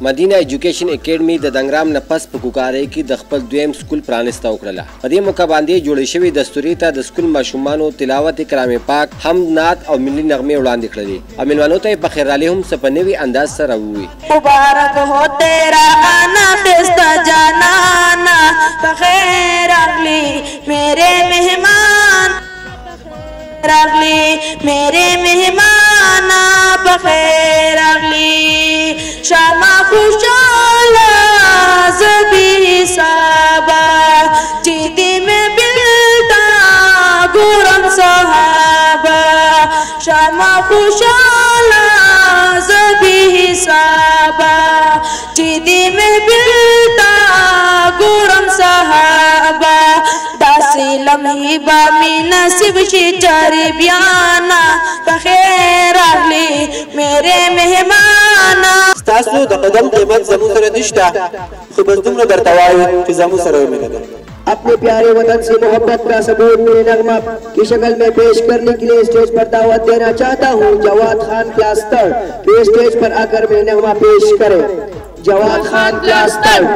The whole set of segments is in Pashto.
مدینه ایجوکیشن اکیډمي د دنګرام نه پس په کوکارۍ کې د خپل دویم سکول پرانسته وکړله. په دې موقع باندې جوړې شوې دستوري ته د سکول ماشومانو تلاوت کلام پاک، حمد نعت او ملي نغمې وړاندې کړلې او میلمنو ته یې په خیرالي هم څه په نوي انداز سره وویل. مبارک هو تیرا آنا خستا جانانا، بخیر اغلی میرے مہمان، اغلی میرے مہمانا، بخیر اغلی شما خوشالا زبی صحابہ، چیدی میں بلتا گورم صحابہ، شما خوشالا زبی صحابہ، چیدی میں بلتا گورم صحابہ، داسی لمحی بامی نصیب شی جاری بیانا، بخیر اغلی میرے مہمانا. ستاسو د قدم قیمت زمون سره نشته، خو بس دومره درته وایو چې زمون سره مینه ده. अपने प्यारे वतन से मोहब्बत का सबूत मेरे नगमा की शक्ल में पेश करने के लिए स्टेज पर दावत देना चाहता हूँ जवाद खान क्लास थर्ड के स्टेज पर आकर मेरे नगमा पेश करें. जवाद खान क्लास थर्ड.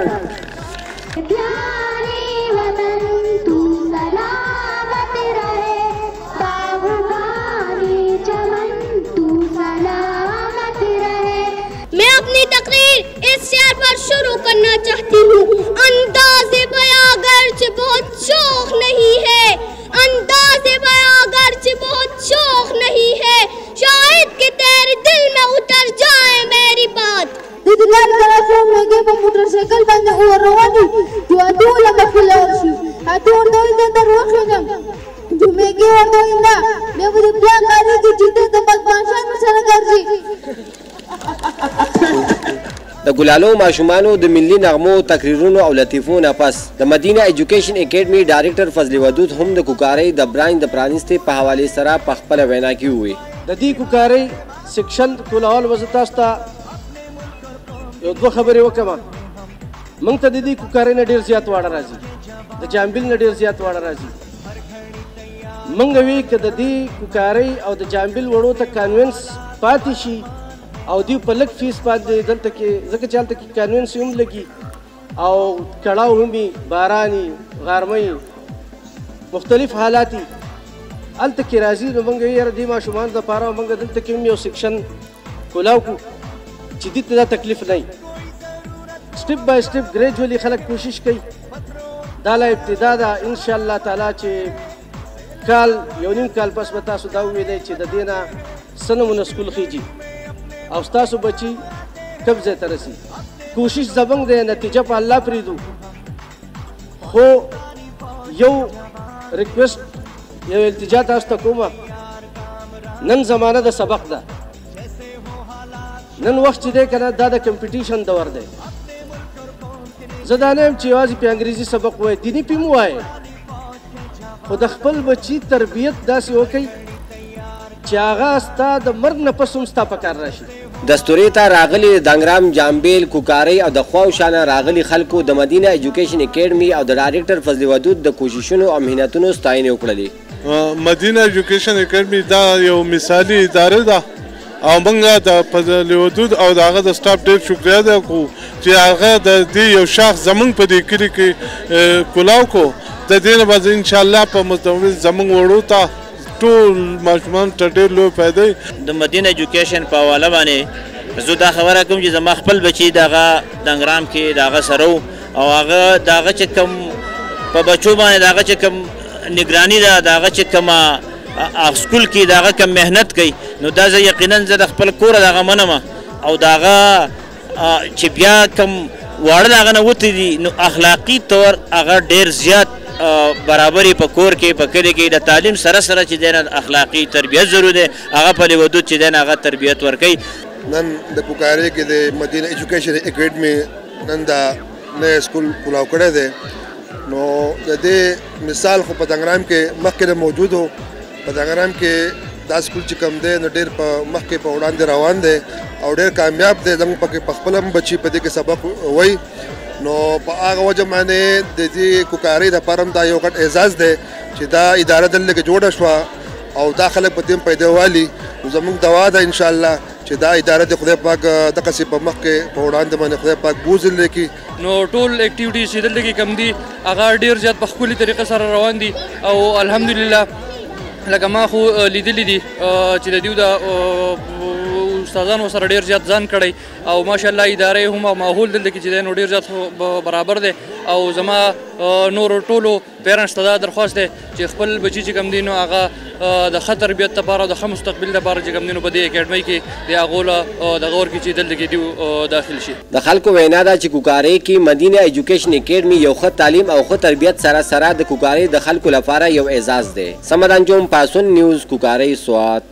मैं अपनी तकरीर इस शेर पर शुरू करना चाहती हूँ. अंदाज़े बयां गर्च बहुत शौक नहीं है, अंदाज़े बयां गर्च बहुत शौक नहीं है, शायद कि तेरे दिल में उतर जाए मेरी बात. दिलदार तरफों में के मोटरसाइकिल बंद हुआ रवानी जो अदूल मखलौशी अदूल दो इधर रोखलम जो मैं के और दो इंदा मैं वो प्यार करे कि जीते तो बदमाशान मसला कर जी. د ګلالو ماشومانو د ملي نغمو تقریرونو او لطیفو نه پس د مدینه ایجوکیشن اکیډمي ډایرکټر فضل ودود هم د کوکارۍ د برانچ د پرانیستې په حوالې سره په خپله وینا کې وویل. د دې کوکارۍ سیکشن کولول وزه تاسو ته یو دوه خبرې وکړم. موږ ته د دې کوکارۍ نه ډېر زیات واړه راځي، د جامبیل نه ډېر زیات واړه راځي. موږ وی که د دې کوکارۍ او د جامبیل وړو ته کانوینس پاتې شي او دیو په لږ فیس باندې دلته کې ځکه چې هلته کې کانوینس هم لګي او کړاو هم وي، باراني، غرمۍ، مختلف حالات هلته کې راځي. نو موږ یاره دې ماشومانو دپاره موږ دلته کې هم یو سیکشن کولاو کړو چې دې ته دا تکلیف نه وي. سټپ بای سټپ ګریجولي خلک کوشش کوي. دا لا ابتدا ده، انشاءالله تعالی چې کال یو نیم کال پس به تاسو دا وویلی چې د دې نه څه نمونه سکول خیږي او ستاسو بچي کم ځای ته رسي. کوشش زموږ دی، نتیجه په الله پرېږدو. خو یو ریکویسټ، یو التجا تاسو ته کومه، نن زمانه د سبق ده، نن وخت چې دی که نه دا د کمپټیشن دور دی. زه دا نه یم چې یوازې په انګریزي سبق ووایي، دیني پې مو وایي، خو د خپل بچي تربیت داسې وکړئ چې هغه ستا د مرګ نه پس هم ستا په کار راشي. دستوري ته راغلي د دنګرام، جامبیل، کوکارۍ او د خوا او شانه راغلي خلکو د مدینه ایجوکیشن اکیډمي او د ډایرکټر فضل ودود د کوششونو او محنتونو ستاینې وکړلې. مدینه ایجوکیشن اکیډمي دا یو مثالي اداره ده او موږ د فضل ودود او د هغه د سټاف ډېر شکریه ادا کوو چې هغه د دې یو شاخ زموږ په دې کلي کې کولاو کو. د دې نه به انشاءالله په مستقبل زموږ وړو ته ټول ماشومان ته ډېر لوی فایده وي. د مدینه ایجوکیشن په حواله باندې زه دا خبره کوم چې زما خپل بچي د هغه دنګرام کې د هغه سره و او هغه د هغه چې کوم په بچو باندې د هغه چې کوم نګراني ده، د هغه چې کومه سکول کې د هغه کوم محنت کوي، نو دا زه یقینا زه د خپل کوره د هغه منم او د هغه چې بیا کوم واړه د هغه نه وتې دي نو اخلاقي طور هغه ډېر زیات برابرې په کور کې په کلي کې د تعلیم سره سره چې دی نه اخلاقي تربیت ضرور دی، هغه په ودود چې دی نه هغه تربیت ورکوي. نن د کوکارۍ کې د مدینه ایجوکیشن اکیډمي نن دا نوی سکول کولاو کړی دی. نو د دې مثال خو په دنګرام کې مخکې موجود و. په دنګرام کې دا سکول چې کوم دی نو ډېر په مخکې په وړاندې روان دی او ډېر کامیاب دی زموږ پکې په خپل هم بچي په دې کې سبق وایي نو په هغه وجه باندې د دې کوکارۍ دپاره هم دا یو غټ اعزاز دی چې دا اداره دلته کې جوړه شوه او دا خلک په دې هم پیدا والي نو زموږ دعا ده انشاءالله چې دا اداره د خدای پاک دغسې په مخکې په وړاندې باندې خدای پاک بوزل کړي نو ټول اکټیویټیز چې دلته کې کم دي هغه ډېر زیات په ښکلي طریقه سره روان دي او الحمدلله لکه ما خو لیدلی دي چې د دوی د استادانو سره ډېر زیات ځان کړی او ماشاءالله ادارې هم او ماحول دلته کې چې دی نو ډېر زیات برابر دی او زما نورو ټولو پیرنټس ته دا درخواست دی چې خپل بچي چې کوم دي نو هغه د ښه تربیت لپاره او د ښه مستقبل لپاره چې کوم دي نو په دې اکیډمۍ کې د هغو له دغه ورکړي چې دلته کې دوی داخل شي. د خلکو وینا ده چې کوکارۍ کې مدینه ایجوکیشن اکیډمي یو ښه تعلیم او ښه تربیت سره سره د کوکارۍ د خلکو لپاره یو اعزاز دی. سمد انجم پاسون نیوز کوکارۍ سوات.